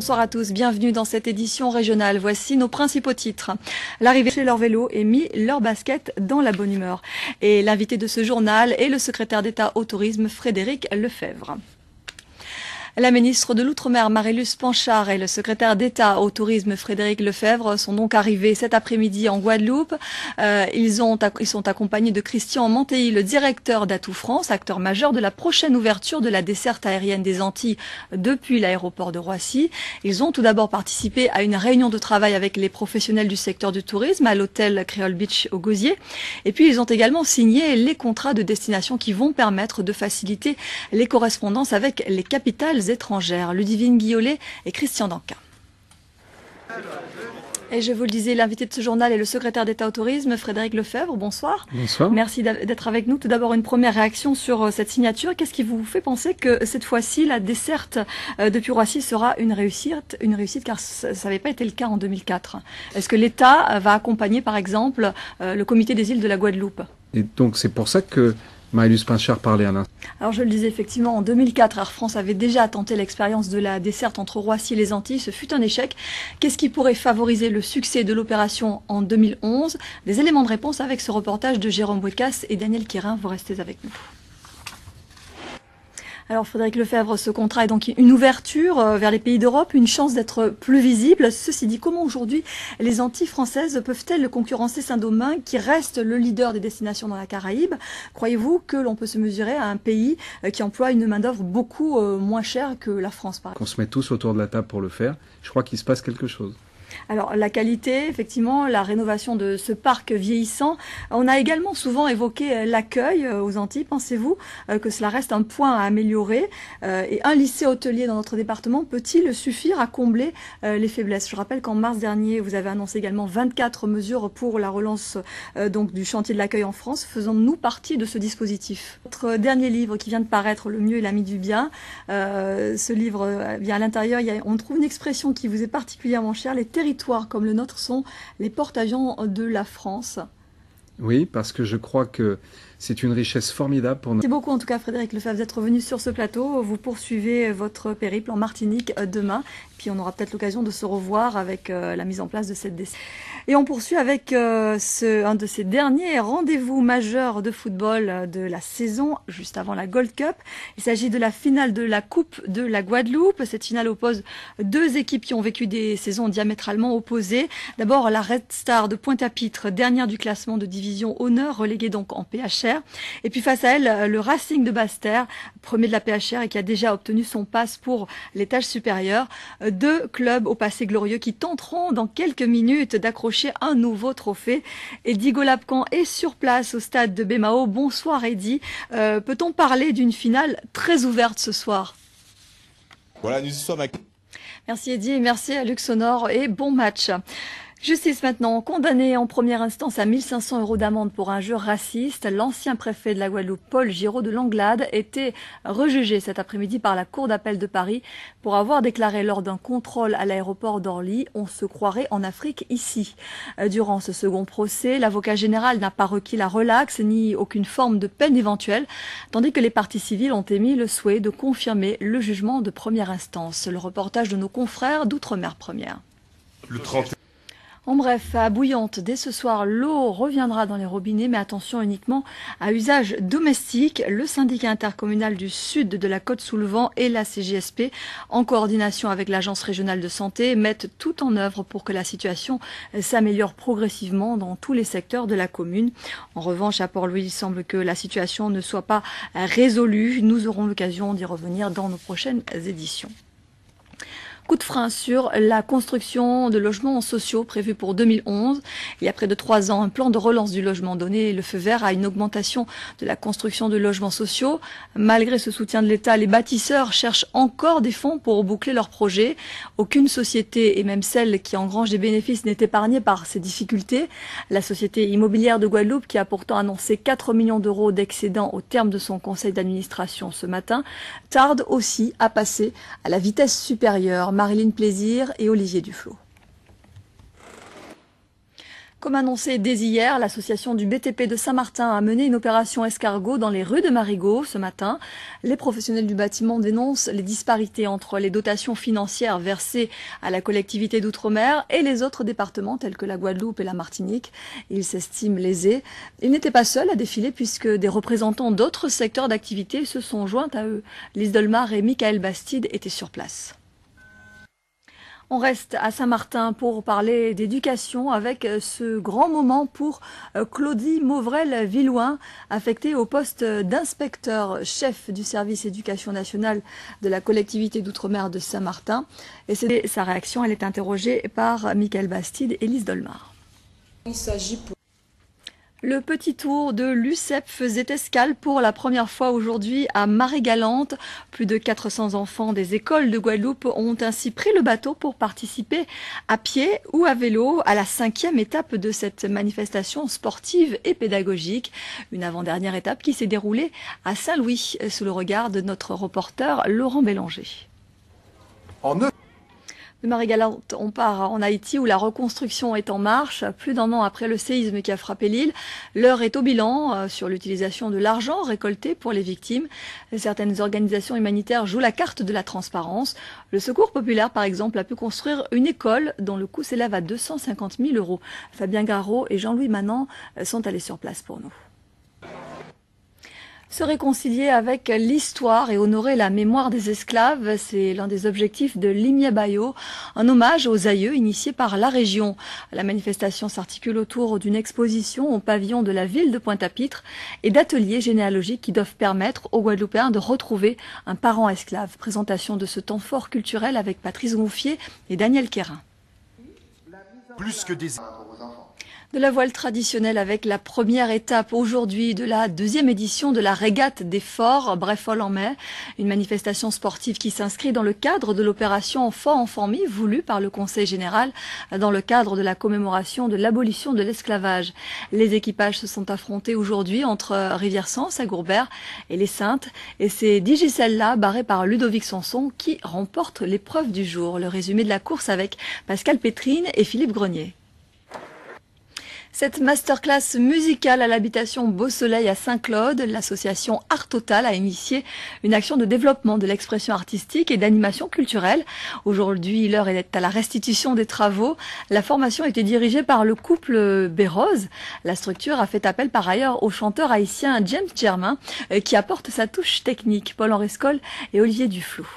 Bonsoir à tous, bienvenue dans cette édition régionale. Voici nos principaux titres. L'arrivée chez leur vélo et mis leur basket dans la bonne humeur. Et l'invité de ce journal est le secrétaire d'État au tourisme Frédéric Lefebvre. La ministre de l'Outre-mer, Marie-Luce Panchard, et le secrétaire d'État au tourisme, Frédéric Lefebvre, sont donc arrivés cet après-midi en Guadeloupe. Ils sont accompagnés de Christian Mantéi, le directeur d'Atout France, acteur majeur de la prochaine ouverture de la desserte aérienne des Antilles depuis l'aéroport de Roissy. Ils ont tout d'abord participé à une réunion de travail avec les professionnels du secteur du tourisme à l'hôtel Creole Beach au Gosier. Et puis, ils ont également signé les contrats de destination qui vont permettre de faciliter les correspondances avec les capitales étrangères. Ludivine Guillolet et Christian Danca. Et je vous le disais, l'invité de ce journal est le secrétaire d'État au tourisme, Frédéric Lefebvre. Bonsoir. Bonsoir. Merci d'être avec nous. Tout d'abord, une première réaction sur cette signature. Qu'est-ce qui vous fait penser que cette fois-ci, la desserte depuis Roissy sera une réussite car ça n'avait pas été le cas en 2004. Est-ce que l'État va accompagner, par exemple, le comité des îles de la Guadeloupe? Et donc, c'est pour ça que Marie-Luce Panchard parlait à l'instant. Alors je le disais effectivement, en 2004, Air France avait déjà tenté l'expérience de la desserte entre Roissy et les Antilles. Ce fut un échec. Qu'est-ce qui pourrait favoriser le succès de l'opération en 2011? Des éléments de réponse avec ce reportage de Jérôme Bouécasse et Daniel Quérin. Vous restez avec nous. Alors Frédéric Lefebvre, ce contrat est donc une ouverture vers les pays d'Europe, une chance d'être plus visible. Ceci dit, comment aujourd'hui les Antilles françaises peuvent-elles concurrencer Saint-Domingue qui reste le leader des destinations dans la Caraïbe? Croyez-vous que l'on peut se mesurer à un pays qui emploie une main-d'œuvre beaucoup moins chère que la France, par exemple? Qu'on se met tous autour de la table pour le faire, je crois qu'il se passe quelque chose. Alors la qualité, effectivement, la rénovation de ce parc vieillissant. On a également souvent évoqué l'accueil aux Antilles. Pensez-vous que cela reste un point à améliorer? Et un lycée hôtelier dans notre département peut-il suffire à combler les faiblesses? Je rappelle qu'en mars dernier, vous avez annoncé également 24 mesures pour la relance donc du chantier de l'accueil en France. Faisons-nous partie de ce dispositif? Votre dernier livre qui vient de paraître, Le mieux et l'ami du bien. Ce livre, bien à l'intérieur, on trouve une expression qui vous est particulièrement chère. Les territoires comme le nôtre sont les porte-avions de la France. Oui, parce que je crois que c'est une richesse formidable pour nous. Merci beaucoup en tout cas Frédéric Lefebvre d'être venu sur ce plateau. Vous poursuivez votre périple en Martinique demain. Puis on aura peut-être l'occasion de se revoir avec la mise en place de cette décennie. Et on poursuit avec un de ces derniers rendez-vous majeurs de football de la saison, juste avant la Gold Cup. Il s'agit de la finale de la Coupe de la Guadeloupe. Cette finale oppose deux équipes qui ont vécu des saisons diamétralement opposées. D'abord la Red Star de Pointe-à-Pitre, dernière du classement de division honneur, reléguée donc en PHR. Et puis face à elle, le Racing de Basse-Terre, premier de la PHR et qui a déjà obtenu son passe pour l'étage supérieur. Deux clubs au passé glorieux qui tenteront dans quelques minutes d'accrocher un nouveau trophée. Eddie Golapcan est sur place au stade de Bémao. Bonsoir Eddie. Peut-on parler d'une finale très ouverte ce soir? Voilà, nous y sommes. Merci Eddie et merci à Luxonor et bon match. Justice maintenant, condamné en première instance à 1 500 € d'amende pour injure raciste, l'ancien préfet de la Guadeloupe, Paul Giraud de Langlade, était rejugé cet après-midi par la Cour d'appel de Paris pour avoir déclaré lors d'un contrôle à l'aéroport d'Orly « On se croirait en Afrique ici ». Durant ce second procès, l'avocat général n'a pas requis la relaxe ni aucune forme de peine éventuelle, tandis que les parties civiles ont émis le souhait de confirmer le jugement de première instance. Le reportage de nos confrères d'Outre-mer Première. Le 30. En bref, à Bouillante, dès ce soir, l'eau reviendra dans les robinets, mais attention uniquement à usage domestique. Le syndicat intercommunal du sud de la Côte-sous-le-Vent et la CGSP, en coordination avec l'Agence régionale de santé, mettent tout en œuvre pour que la situation s'améliore progressivement dans tous les secteurs de la commune. En revanche, à Port-Louis, il semble que la situation ne soit pas résolue. Nous aurons l'occasion d'y revenir dans nos prochaines éditions. Coup de frein sur la construction de logements sociaux prévus pour 2011. Il y a près de 3 ans, un plan de relance du logement donnait le feu vert à une augmentation de la construction de logements sociaux. Malgré ce soutien de l'État, les bâtisseurs cherchent encore des fonds pour boucler leurs projets. Aucune société, et même celle qui engrange des bénéfices, n'est épargnée par ces difficultés. La société immobilière de Guadeloupe, qui a pourtant annoncé 4 millions d'euros d'excédent au terme de son conseil d'administration ce matin, tarde aussi à passer à la vitesse supérieure. Marilyn Plaisir et Olivier Duflot. Comme annoncé dès hier, l'association du BTP de Saint-Martin a mené une opération escargot dans les rues de Marigot ce matin. Les professionnels du bâtiment dénoncent les disparités entre les dotations financières versées à la collectivité d'outre-mer et les autres départements tels que la Guadeloupe et la Martinique. Ils s'estiment lésés. Ils n'étaient pas seuls à défiler puisque des représentants d'autres secteurs d'activité se sont joints à eux. Lise Dolmar et Michael Bastide étaient sur place. On reste à Saint-Martin pour parler d'éducation avec ce grand moment pour Claudie Mauvrel-Villouin, affectée au poste d'inspecteur chef du service éducation nationale de la collectivité d'outre-mer de Saint-Martin. Et c'est sa réaction, elle est interrogée par Michael Bastide et Lise Dolmar. Il s'agit pour Le petit tour de l'UCEP faisait escale pour la première fois aujourd'hui à Marie-Galante. Plus de 400 enfants des écoles de Guadeloupe ont ainsi pris le bateau pour participer à pied ou à vélo à la 5e étape de cette manifestation sportive et pédagogique. Une avant-dernière étape qui s'est déroulée à Saint-Louis sous le regard de notre reporter Laurent Bélanger. De Marie-Galante, on part en Haïti où la reconstruction est en marche. Plus d'un an après le séisme qui a frappé l'île, l'heure est au bilan sur l'utilisation de l'argent récolté pour les victimes. Certaines organisations humanitaires jouent la carte de la transparence. Le Secours populaire, par exemple, a pu construire une école dont le coût s'élève à 250 000 €. Fabien Garot et Jean-Louis Manant sont allés sur place pour nous. Se réconcilier avec l'histoire et honorer la mémoire des esclaves, c'est l'un des objectifs de Limia Bayo, un hommage aux aïeux initié par la région. La manifestation s'articule autour d'une exposition au pavillon de la ville de Pointe-à-Pitre et d'ateliers généalogiques qui doivent permettre aux Guadeloupéens de retrouver un parent esclave. Présentation de ce temps fort culturel avec Patrice Gouffier et Daniel Quérin. Plus que des... De la voile traditionnelle avec la première étape aujourd'hui de la 2e édition de la régate des forts Brefol en mai. Une manifestation sportive qui s'inscrit dans le cadre de l'opération Fort en Formy voulue par le Conseil général dans le cadre de la commémoration de l'abolition de l'esclavage. Les équipages se sont affrontés aujourd'hui entre Rivière-Sens à Gourbert et les Saintes. Et c'est Digicelle-là, barré par Ludovic Sanson, qui remporte l'épreuve du jour. Le résumé de la course avec Pascal Pétrine et Philippe Grenier. Cette masterclass musicale à l'habitation Beau Soleil à Saint-Claude, l'association Art Total a initié une action de développement de l'expression artistique et d'animation culturelle. Aujourd'hui, l'heure est à la restitution des travaux. La formation a été dirigée par le couple Bérose. La structure a fait appel par ailleurs au chanteur haïtien James Germain qui apporte sa touche technique, Paul-Henri Scoll et Olivier Duflou.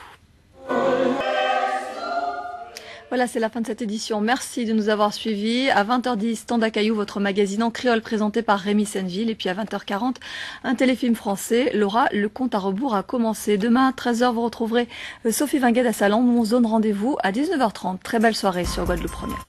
Voilà, c'est la fin de cette édition. Merci de nous avoir suivis. À 20h10, Tanda Caillou, votre magazine en créole présenté par Rémi Senneville. Et puis à 20h40, un téléfilm français. Laura, le compte à rebours a commencé. Demain, à 13h, vous retrouverez Sophie Vinguet à Salon. Nous on se donne rendez-vous à 19h30. Très belle soirée sur Guadeloupe Première.